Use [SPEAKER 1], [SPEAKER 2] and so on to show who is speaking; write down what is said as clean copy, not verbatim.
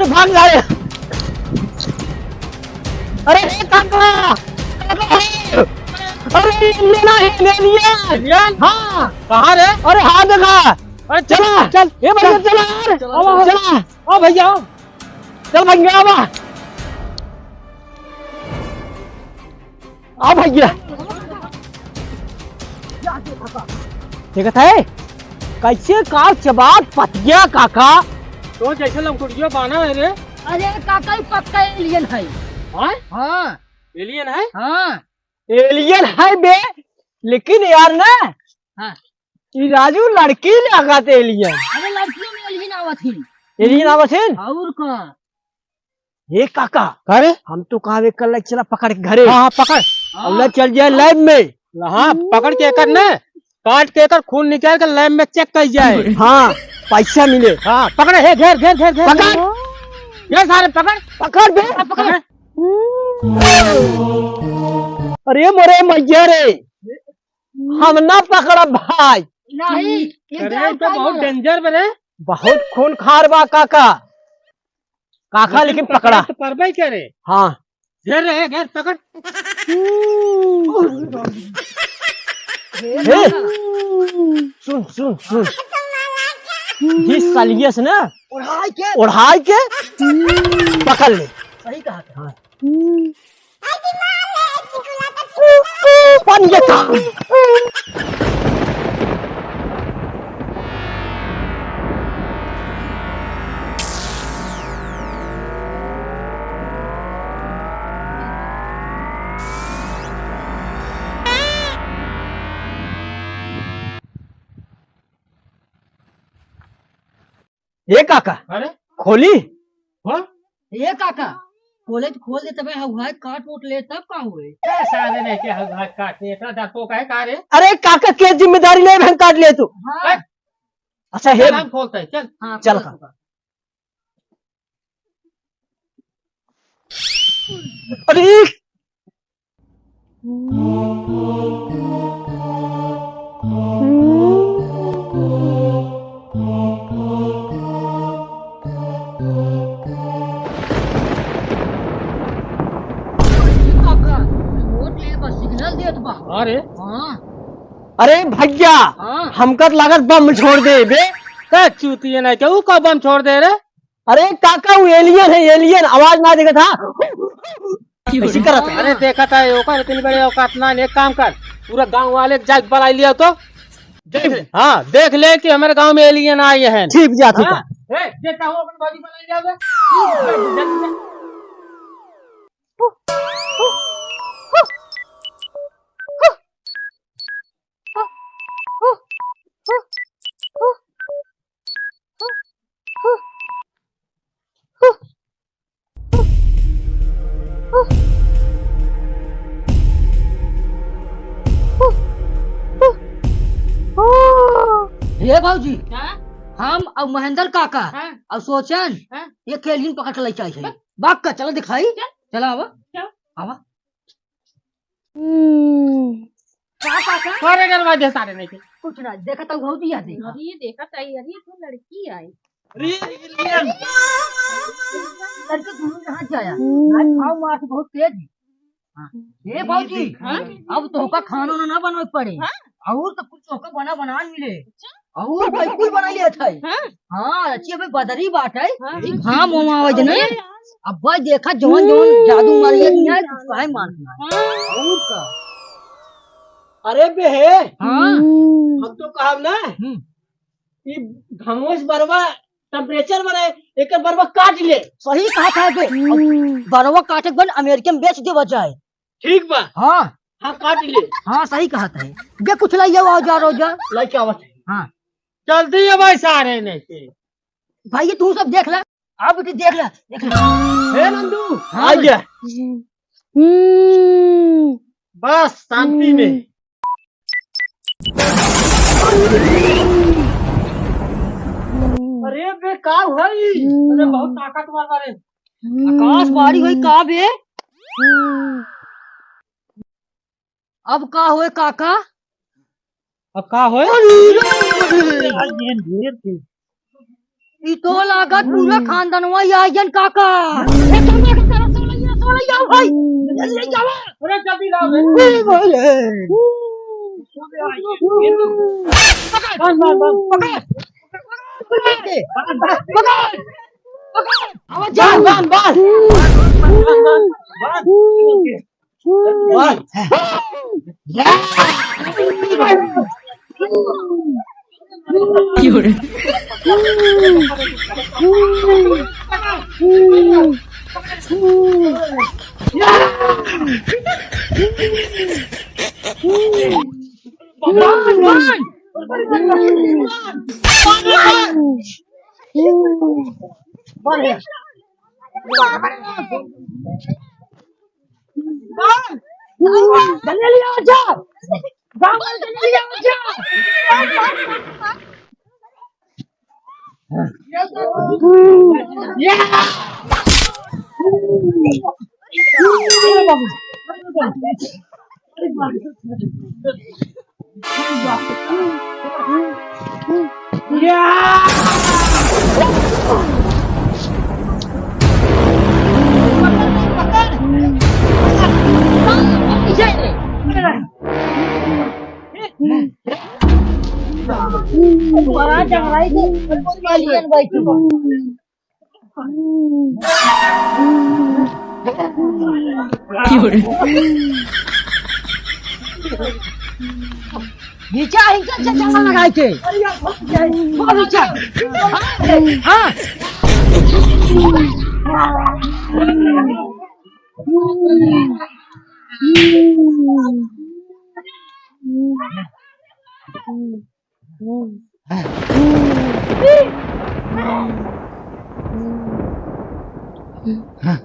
[SPEAKER 1] भाग जा रहे। अरे काका, अरे लेना है, ले लिया। हाँ कहाँ रे? अरे हाँ देखा। अरे चला चल, ये भैया चला यार, चला आओ भैया आओ, चल भैया आओ भैया। देखा है कैसे का चबात पतिया काका, तो जैसे लमकुड़िया बाना है रे।
[SPEAKER 2] अरे काका पक्का एलियन है। हाँ
[SPEAKER 1] एलियन है।
[SPEAKER 2] हाँ
[SPEAKER 1] एलियन है बे, लेकिन यार ना
[SPEAKER 2] हाँ
[SPEAKER 1] ये राजू लड़की लगाते एलियन।
[SPEAKER 2] अरे लड़कियों में एलियन आवत थी।
[SPEAKER 1] एलियन आवत है
[SPEAKER 2] और का
[SPEAKER 1] ये काका। अरे हम तो कहा कल चला पकड़ के घरे।
[SPEAKER 3] हाँ पकड़,
[SPEAKER 1] अब चल जाए लैब में।
[SPEAKER 3] हाँ पकड़ के कर ना, काट के कर खून निकाल कर लैब में चेक कर जाए।
[SPEAKER 1] हाँ पैसा मिले।
[SPEAKER 3] हाँ पकड़, है घेर घेर घेर घेर
[SPEAKER 1] पकड़,
[SPEAKER 3] ये सारे पकड़
[SPEAKER 1] पकड़ बे,
[SPEAKER 3] पकड़।
[SPEAKER 1] अरे मोरे मैया रे, हम ना पकड़ा भाई।
[SPEAKER 2] नहीं
[SPEAKER 3] अरे तो बहुत डेंजर बने,
[SPEAKER 1] बहुत खून खार बा काका, काका लेकिन पकड़ा
[SPEAKER 3] तो परवाही करे।
[SPEAKER 1] हाँ
[SPEAKER 3] घेर रहे, घेर पकड़।
[SPEAKER 1] हे, सुन सुन सुन, जिस सालियस ना उड़ाई के पकड़ ले।
[SPEAKER 2] सही कहा था।
[SPEAKER 1] हाँ। बन गया काम। ये काका
[SPEAKER 3] अरे
[SPEAKER 1] खोली।
[SPEAKER 2] ये काका खोले तो खोल दे, तब हुआ काट वोट ले तब का हुए।
[SPEAKER 3] सारे नहीं के हाथ काटने इतना डरपोक है का रे।
[SPEAKER 1] अरे काका के जिम्मेदारी ले भैं काट ले तू।
[SPEAKER 2] हाँ
[SPEAKER 1] अच्छा हे
[SPEAKER 3] हम खोलते हैं, चल।
[SPEAKER 2] हाँ
[SPEAKER 1] चल
[SPEAKER 2] खोल
[SPEAKER 1] का। अरे
[SPEAKER 2] काका वोट ले बस सिग्नल दे बा।
[SPEAKER 3] अरे
[SPEAKER 2] हाँ
[SPEAKER 1] अरे भैया,
[SPEAKER 2] हाँ
[SPEAKER 1] हमका लागत बम छोड़ दे बे।
[SPEAKER 3] क्या चूतिए नहीं क्या, का बम छोड़ दे रे।
[SPEAKER 1] अरे काका वो एलियन है, एलियन आवाज ना देखा था ऐसी करत है।
[SPEAKER 3] अरे देखा था ओका इतनी बड़ी औकात ना, एक काम कर पूरा गांव वाले जाग बुला लिया तो देख ले। हाँ देख ले कि हमारे गांव में एलियन आए हैं।
[SPEAKER 1] ठीक जा ठीक
[SPEAKER 3] हाँ,
[SPEAKER 1] है।
[SPEAKER 3] देखता हूँ अपनी बॉडी बना जाओगे।
[SPEAKER 2] ये भाजी
[SPEAKER 3] हाँ?
[SPEAKER 2] हम और महेंद्र काका
[SPEAKER 3] हाँ?
[SPEAKER 2] और सोचन
[SPEAKER 3] हाँ?
[SPEAKER 2] ये खेलिन पकड़ ले चाहिए। बाग का चलो दिखाई, चला आवा आवा।
[SPEAKER 3] सारे दरवाजे सारे नहीं थे।
[SPEAKER 2] कुछ ना देखा तो बहुत याद है।
[SPEAKER 4] अरे ये देखा था, अरे ये तो लड़की आई।
[SPEAKER 3] अरे एलियन
[SPEAKER 2] लड़के दोनों कहाँ जाया, आज भाव मार के बहुत तेज है। हाँ। ये भाजी अब तो का खाना वाना ना बनवे पड़े। और तो कुछ होकर बना बना मिले। और भाई कुल बना लिया था। हाँ अच्छी भाई बदरी बात है। हाँ मोमा आवाज नहीं। अब भाई देखा जोन जोन जादू मारिए नहीं है, कुछ काहे मारना है। और का
[SPEAKER 1] अरे बे हे,
[SPEAKER 2] हाँ
[SPEAKER 1] हम तो कहा ना
[SPEAKER 2] हम्म।
[SPEAKER 1] कि घमोश बरवा टेम्परेचर बने एक बरवा काट ले।
[SPEAKER 2] सही कहा था बे। बरवा काटे के बन अमेरिका में बेच दे बचाए।
[SPEAKER 1] ठीक बा,
[SPEAKER 2] हाँ
[SPEAKER 1] हाँ काट ले।
[SPEAKER 2] हाँ सही कहा था। ये कुछ लाइए औजार औजार।
[SPEAKER 1] लाइक आवत है।
[SPEAKER 2] हाँ
[SPEAKER 3] जल्दी है भाई सारे नहीं थे।
[SPEAKER 2] भाई ये तू सब देख ले, आप भी देख ले देख ले।
[SPEAKER 1] हे नंदू
[SPEAKER 2] हाँ
[SPEAKER 1] आ गया। बस शांति में।
[SPEAKER 2] अरे बे का भाई
[SPEAKER 3] अरे बहुत ताकतवर बारे।
[SPEAKER 2] आकाश बारी भाई का बे अब का होए काका
[SPEAKER 3] अब का होए?
[SPEAKER 2] ई तो लागत पूरा खानदानवा आयन काका भाई जल्दी जाओ
[SPEAKER 3] अरे जल्दी लाओ बे।
[SPEAKER 1] बांध बांध
[SPEAKER 2] बड़ा चंगराई से एलियन बैठी बा नीचे हिंसा से जंगल लगाई के नीचे हाँ
[SPEAKER 1] हाँ